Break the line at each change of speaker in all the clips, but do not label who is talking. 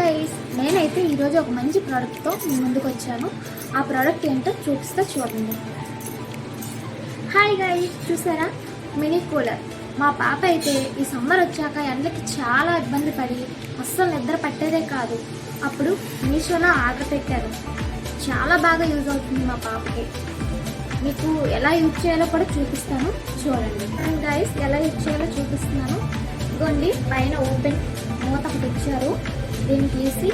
Guys, నేనైతే ఈరోజు ఒక మంచి ప్రోడక్ట్తో మీ ముందుకు వచ్చాను. ఆ ప్రోడక్ట్ ఏంటో చూపిస్తా చూడండి. హాయ్ గైస్, చూసారా మినీ కూలర్. మా పాప అయితే ఈ సమ్మర్ వచ్చాక ఎండలకి చాలా ఇబ్బంది పడి అస్సలు నిద్ర పట్టేదే కాదు. అప్పుడు మీషోలో ఆర్డర్ పెట్టారు. చాలా బాగా యూజ్ అవుతుంది మా పాపకి. మీకు ఎలా యూజ్ చేయాలో కూడా చూపిస్తాను చూడండి. అండ్ గైస్, ఎలా యూజ్ చేయాలో చూపిస్తున్నాను. ఇదిగోండి, పైన ఓపెన్ మూత ఒకటి ఇచ్చారు. దీన్ని తీసి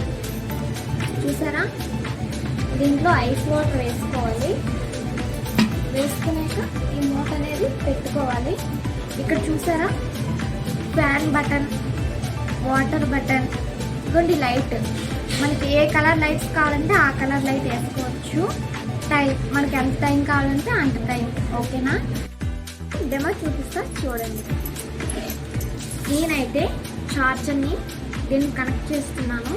చూసారా, దీంట్లో ఐస్ వాటర్ వేసుకోవాలి. వేసుకున్నాక ఈ మూత అనేది పెట్టుకోవాలి. ఇక్కడ చూసారా, ఫ్యాన్ బటన్, వాటర్ బటన్, ఇదిగోండి లైట్. మనకి ఏ కలర్ లైట్స్ కావాలంటే ఆ కలర్ లైట్ వేసుకోవచ్చు. టైం, మనకి ఎంత టైం కావాలంటే అంత టైం. ఓకేనా? డెమో చూపిస్తా చూడండి. నేనైతే చార్జర్ని దీన్ని కనెక్ట్ చేస్తున్నాను.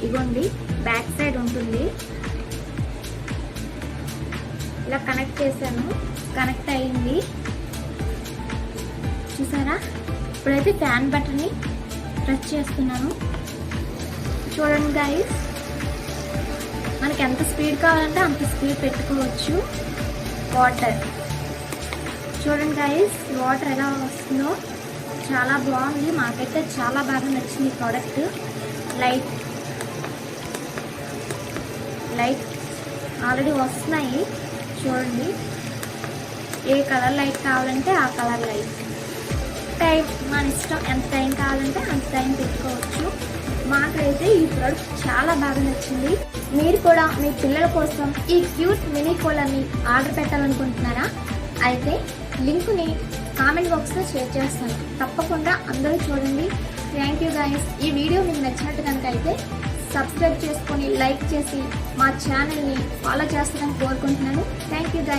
ఇగోండి, బ్యాక్ సైడ్ ఉంటుంది. ఇలా కనెక్ట్ చేశాను, కనెక్ట్ అయింది. చూసారా? ఇప్పుడైతే ఫ్యాన్ బటన్ని ప్రెస్ చేస్తున్నాను. చూడండి గైస్, మనకి ఎంత స్పీడ్ కావాలంటే అంత స్పీడ్ పెట్టుకోవచ్చు. వాటర్ చూడండి గైస్, వాటర్ ఎలా వస్తుందో చాలా బాగుంది. మాకైతే చాలా బాగా నచ్చింది ప్రోడక్ట్. లైట్ ఆల్రెడీ వస్తున్నాయి చూడండి. ఏ కలర్ లైట్ కావాలంటే ఆ కలర్ లైట్. టైం మన ఇష్టం, ఎంత టైం కావాలంటే అంత టైం పెట్టుకోవచ్చు. మాకైతే ఈ ప్రోడక్ట్ చాలా బాగా నచ్చింది. మీరు కూడా మీ పిల్లల కోసం ఈ క్యూట్ మినీ కూలర్ని ఆర్డర్ పెట్టాలనుకుంటున్నారా? అయితే లింకుని కామెంట్ బాక్స్లో షేర్ చేస్తాను. తప్పకుండా అందరూ చూడండి. Thank you guys. ఈ వీడియో మీకు నచ్చినట్టు కనుక అయితే సబ్స్క్రైబ్ చేసుకొని లైక్ చేసి మా ఛానల్ని ఫాలో చేస్తారని కోరుకుంటున్నాను. Thank you guys.